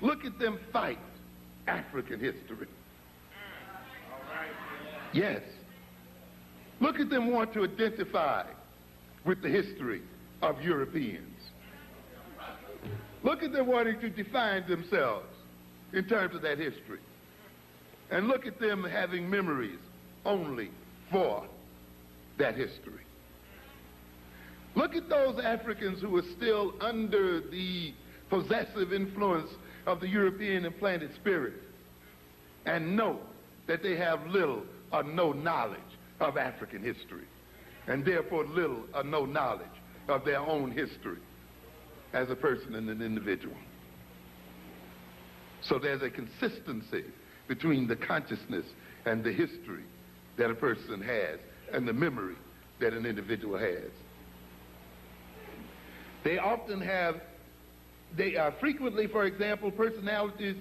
Look at them fight African history. Yes. Look at them want to identify with the history of Europeans. Look at them wanting to define themselves in terms of that history. And look at them having memories only for that history. Look at those Africans who are still under the possessive influence of the European implanted spirit and know that they have little or no knowledge of African history, and therefore little or no knowledge of their own history as a person and an individual. So there's a consistency between the consciousness and the history that a person has and the memory that an individual has. They frequently, for example, personalities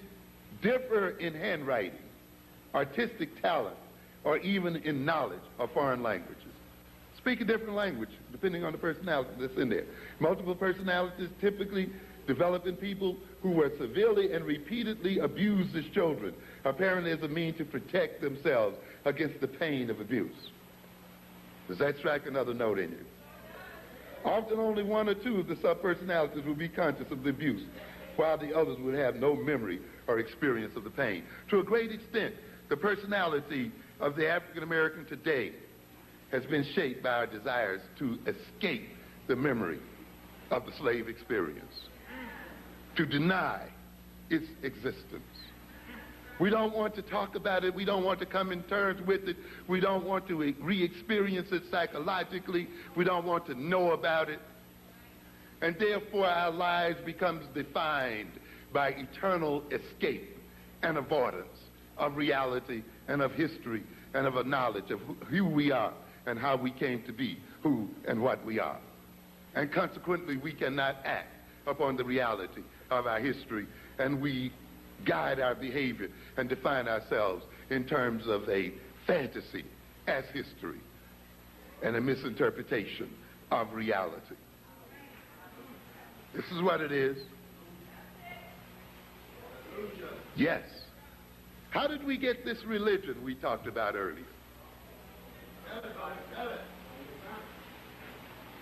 differ in handwriting, artistic talent, or even in knowledge of foreign languages. Speak a different language, depending on the personality that's in there. Multiple personalities typically develop in people who were severely and repeatedly abused as children, apparently as a means to protect themselves against the pain of abuse. Does that strike another note in you? Often only one or two of the subpersonalities will be conscious of the abuse, while the others would have no memory or experience of the pain. To a great extent, the personality of the African American today has been shaped by our desires to escape the memory of the slave experience, to deny its existence. We don't want to talk about it. We don't want to come in terms with it. We don't want to re-experience it psychologically. We don't want to know about it. And therefore our lives becomes defined by eternal escape and avoidance of reality and of history and of a knowledge of who we are and how we came to be who and what we are. And consequently, we cannot act upon the reality of our history, and we guide our behavior and define ourselves in terms of a fantasy as history and a misinterpretation of reality. This is what it is. Yes. How did we get this religion we talked about earlier?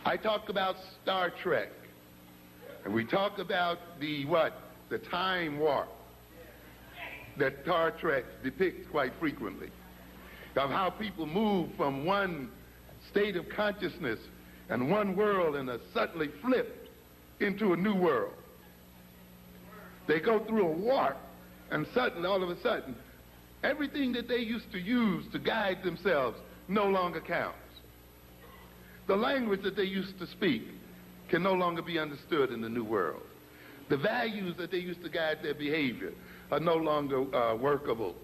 I talked about Star Trek, and we talked about the time warp that Star Trek depicts quite frequently, of how people move from one state of consciousness and one world and are suddenly flipped into a new world. They go through a warp, and suddenly, all of a sudden, everything that they used to use to guide themselves no longer counts. The language that they used to speak can no longer be understood in the new world. The values that they used to guide their behavior are no longer workable.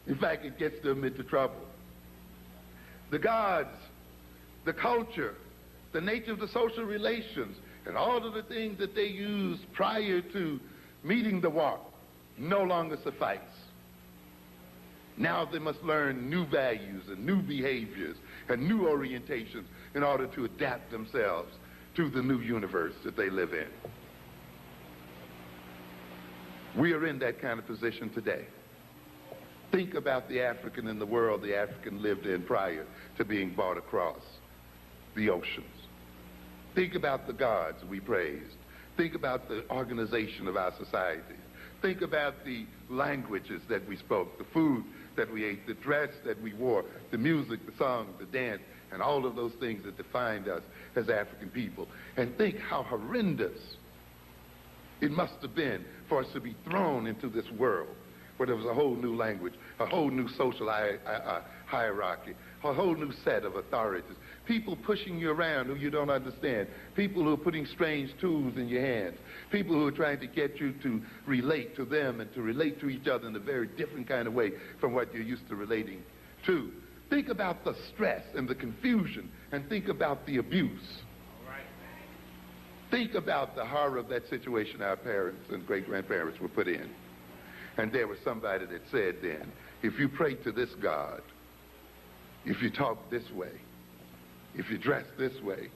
In fact, it gets them into trouble. The gods, the culture, the nature of the social relations, and all of the things that they used prior to meeting the warp no longer suffice. Now they must learn new values and new behaviors and new orientations in order to adapt themselves to the new universe that they live in. We are in that kind of position today. Think about the African in the world the African lived in prior to being brought across the oceans. Think about the gods we praised. Think about the organization of our societies. Think about the languages that we spoke, the food that we ate, the dress that we wore, the music, the song, the dance, and all of those things that defined us as African people. And think how horrendous it must have been for us to be thrown into this world where there was a whole new language, a whole new social hierarchy, a whole new set of authorities, people pushing you around who you don't understand, people who are putting strange tools in your hands, people who are trying to get you to relate to them and to relate to each other in a very different kind of way from what you're used to relating to. Think about the stress and the confusion, and think about the abuse. Think about the horror of that situation our parents and great-grandparents were put in. And there was somebody that said then, if you pray to this God, if you talk this way, if you dress this way,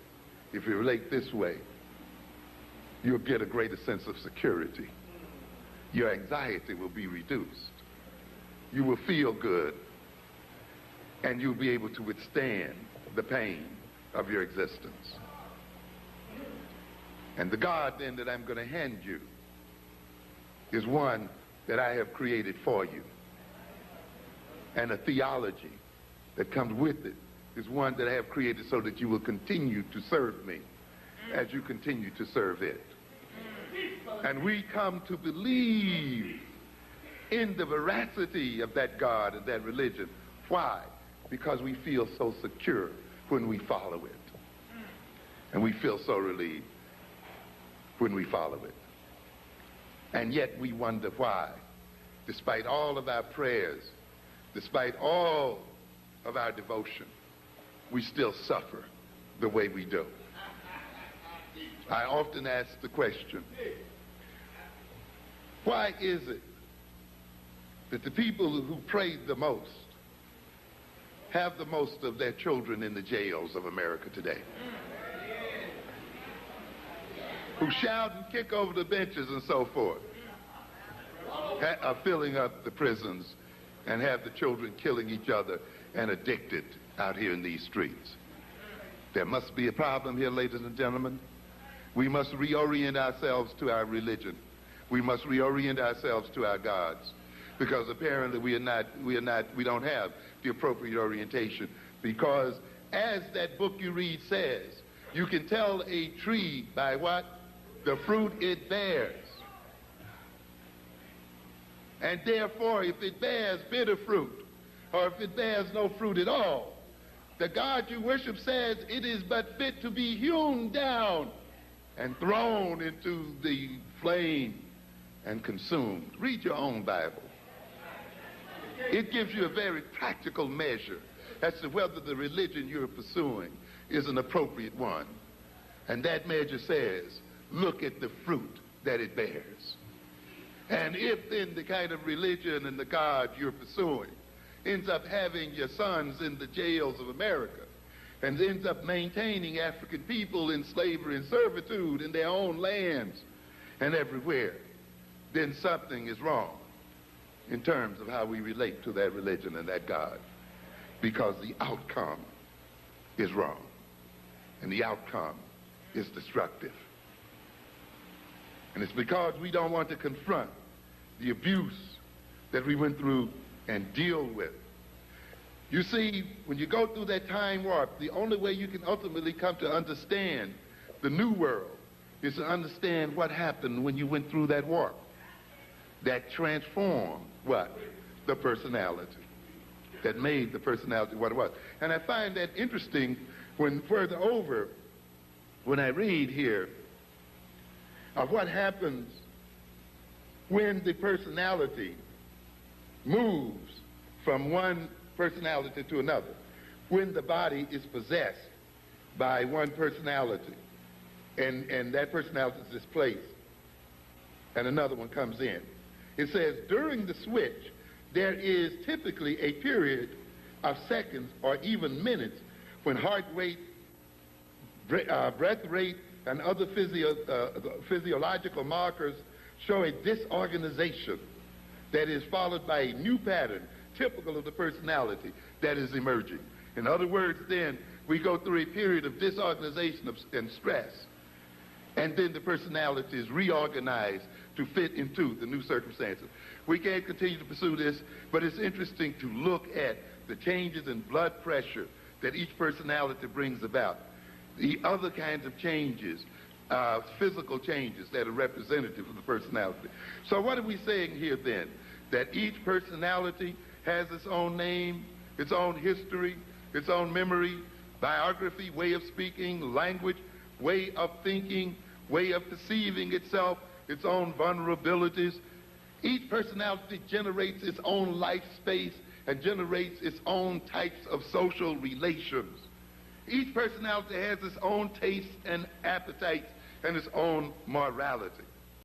if you relate this way, you'll get a greater sense of security. your anxiety will be reduced. You will feel good, and you'll be able to withstand the pain of your existence. And the God then that I'm going to hand you is one that I have created for you. And a theology that comes with it is one that I have created so that you will continue to serve me as you continue to serve it. And we come to believe in the veracity of that God and that religion. Why? Because we feel so secure when we follow it. And we feel so relieved when we follow it. And yet we wonder why, despite all of our prayers, despite all of our devotion, we still suffer the way we do. I often ask the question, why is it that the people who pray the most have the most of their children in the jails of America today? Who shout and kick over the benches and so forth, are filling up the prisons and have the children killing each other and addicted out here in these streets. There must be a problem here, ladies and gentlemen. We must reorient ourselves to our religion. We must reorient ourselves to our gods, because apparently we don't have the appropriate orientation. Because as that book you read says, you can tell a tree by what? The fruit it bears. And therefore, if it bears bitter fruit, or if it bears no fruit at all, the God you worship says it is but fit to be hewn down and thrown into the flame and consumed. Read your own Bible. It gives you a very practical measure as to whether the religion you're pursuing is an appropriate one. And that measure says, look at the fruit that it bears. And if then the kind of religion and the God you're pursuing ends up having your sons in the jails of America and ends up maintaining African people in slavery and servitude in their own lands and everywhere, then something is wrong in terms of how we relate to that religion and that God, because the outcome is wrong and the outcome is destructive. And it's because we don't want to confront the abuse that we went through and deal with. You see, when you go through that time warp, the only way you can ultimately come to understand the new world is to understand what happened when you went through that warp that transformed what? The personality, that made the personality what it was. And I find that interesting when further over, when I read here of what happens when the personality moves from one personality to another, when the body is possessed by one personality and that personality is displaced and another one comes in. It says, during the switch, there is typically a period of seconds or even minutes when heart rate, breath rate, and other physiological markers show a disorganization that is followed by a new pattern typical of the personality that is emerging. In other words, then, we go through a period of disorganization and stress, and then the personality is reorganized to fit into the new circumstances. We can't continue to pursue this, but it's interesting to look at the changes in blood pressure that each personality brings about, the other kinds of changes, physical changes that are representative of the personality. So what are we saying here then? That each personality has its own name, its own history, its own memory, biography, way of speaking, language, way of thinking, way of perceiving itself, its own vulnerabilities. Each personality generates its own life space and generates its own types of social relations. Each personality has its own tastes and appetites and its own morality.